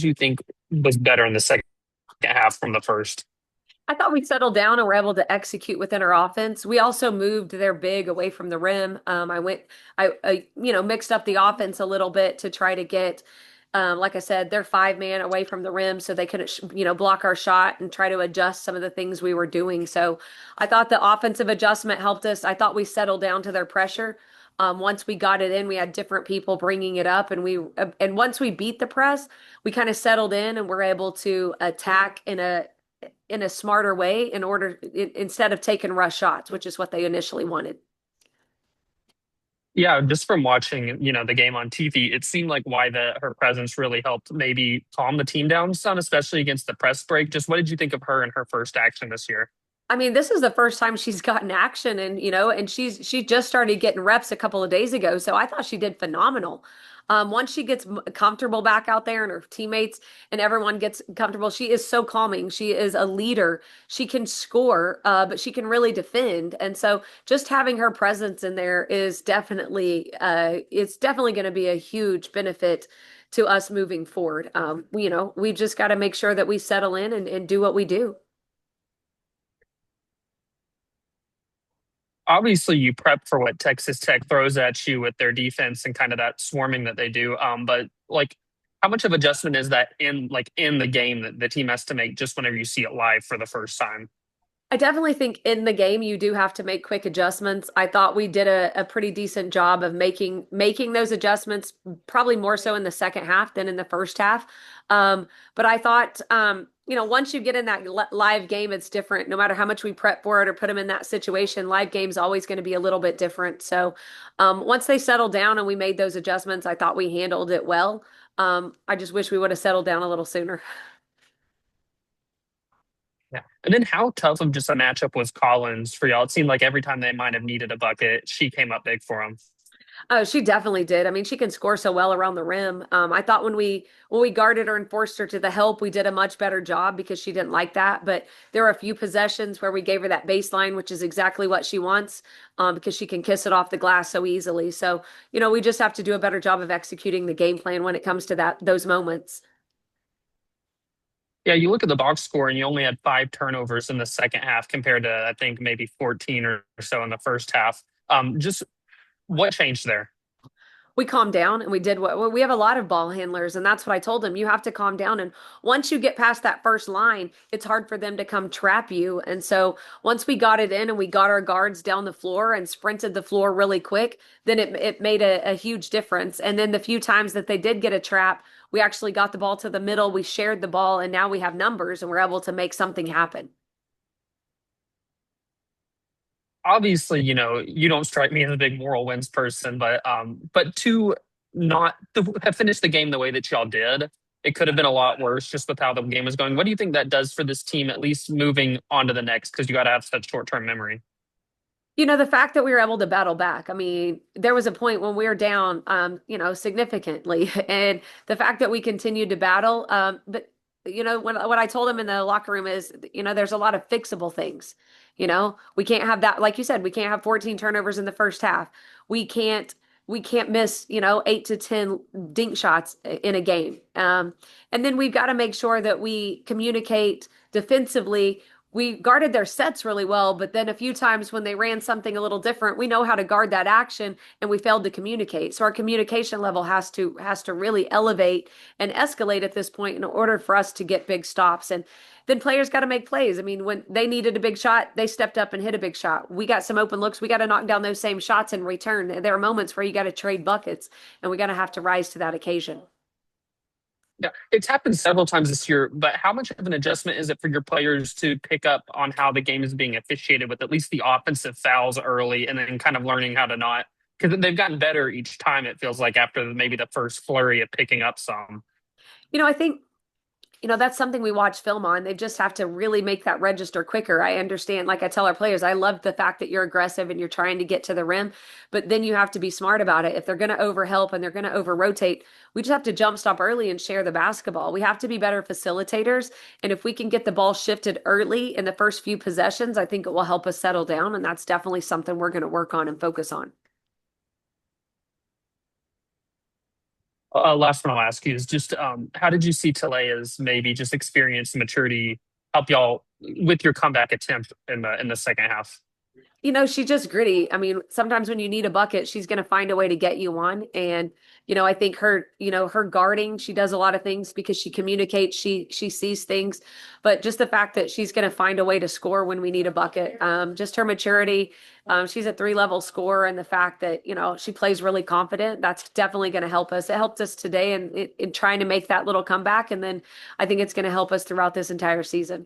you think was better in the second half from the first? I thought we settled down and were able to execute within our offense. We also moved their big away from the rim. I mixed up the offense a little bit to try to get, like I said, their 5 man away from the rim so they couldn't, block our shot and try to adjust some of the things we were doing. So I thought the offensive adjustment helped us. I thought we settled down to their pressure. Once we got it in, we had different people bringing it up, and once we beat the press, we kind of settled in and were able to attack in a smarter way instead of taking rush shots, which is what they initially wanted. Yeah, just from watching, the game on TV, it seemed like why her presence really helped maybe calm the team down some, especially against the press break. Just what did you think of her and her first action this year? I mean, this is the first time she's gotten action and she just started getting reps a couple of days ago. So I thought she did phenomenal. Once she gets comfortable back out there and her teammates and everyone gets comfortable, she is so calming. She is a leader. She can score, but she can really defend. And so just having her presence in there is it's definitely going to be a huge benefit to us moving forward. We just got to make sure that we settle in and do what we do. Obviously, you prep for what Texas Tech throws at you with their defense and kind of that swarming that they do. But like, how much of adjustment is that in the game that the team has to make just whenever you see it live for the first time? I definitely think in the game you do have to make quick adjustments. I thought we did a pretty decent job of making those adjustments, probably more so in the second half than in the first half. But I thought, once you get in that live game, it's different. No matter how much we prep for it or put them in that situation, live game's always going to be a little bit different. So once they settled down and we made those adjustments, I thought we handled it well. I just wish we would have settled down a little sooner. Yeah. And then how tough of just a matchup was Collins for y'all? It seemed like every time they might have needed a bucket, she came up big for them. Oh, she definitely did. I mean, she can score so well around the rim. I thought when we guarded her and forced her to the help, we did a much better job because she didn't like that. But there were a few possessions where we gave her that baseline, which is exactly what she wants, because she can kiss it off the glass so easily. So, we just have to do a better job of executing the game plan when it comes to those moments. Yeah, you look at the box score and you only had 5 turnovers in the second half compared to, I think, maybe 14 or so in the first half. Just what changed there? We calmed down and we did what well, we have a lot of ball handlers, and that's what I told them. You have to calm down. And once you get past that first line, it's hard for them to come trap you. And so once we got it in and we got our guards down the floor and sprinted the floor really quick, then it made a huge difference. And then the few times that they did get a trap, we actually got the ball to the middle, we shared the ball, and now we have numbers and we're able to make something happen. Obviously, you don't strike me as a big moral wins person, but to not to have finished the game the way that y'all did, it could have been a lot worse just with how the game was going. What do you think that does for this team, at least moving on to the next? Because you got to have such short-term memory. The fact that we were able to battle back. I mean, there was a point when we were down, significantly, and the fact that we continued to battle. But when what I told him in the locker room is, there's a lot of fixable things. We can't have that, like you said, we can't have 14 turnovers in the first half. We can't. We can't miss, 8 to 10 dink shots in a game. And then we've got to make sure that we communicate defensively. We guarded their sets really well, but then a few times when they ran something a little different, we know how to guard that action and we failed to communicate. So our communication level has to really elevate and escalate at this point in order for us to get big stops. And then players got to make plays. I mean, when they needed a big shot, they stepped up and hit a big shot. We got some open looks. We got to knock down those same shots in return. There are moments where you got to trade buckets and we got to have to rise to that occasion. Yeah, it's happened several times this year, but how much of an adjustment is it for your players to pick up on how the game is being officiated with at least the offensive fouls early and then kind of learning how to not, because they've gotten better each time, it feels like, after maybe the first flurry of picking up some. I think that's something we watch film on. They just have to really make that register quicker. I understand, like I tell our players, I love the fact that you're aggressive and you're trying to get to the rim, but then you have to be smart about it. If they're going to overhelp and they're going to over rotate, we just have to jump stop early and share the basketball. We have to be better facilitators. And if we can get the ball shifted early in the first few possessions, I think it will help us settle down. And that's definitely something we're going to work on and focus on. Last one I'll ask you is just how did you see Talea's maybe just experience and maturity help y'all with your comeback attempt in the second half? She's just gritty. I mean, sometimes when you need a bucket, she's going to find a way to get you one. And, I think her guarding, she does a lot of things because she communicates, she sees things, but just the fact that she's going to find a way to score when we need a bucket. Just her maturity. She's a three-level scorer, and the fact that, she plays really confident, that's definitely going to help us. It helped us today in trying to make that little comeback. And then I think it's going to help us throughout this entire season.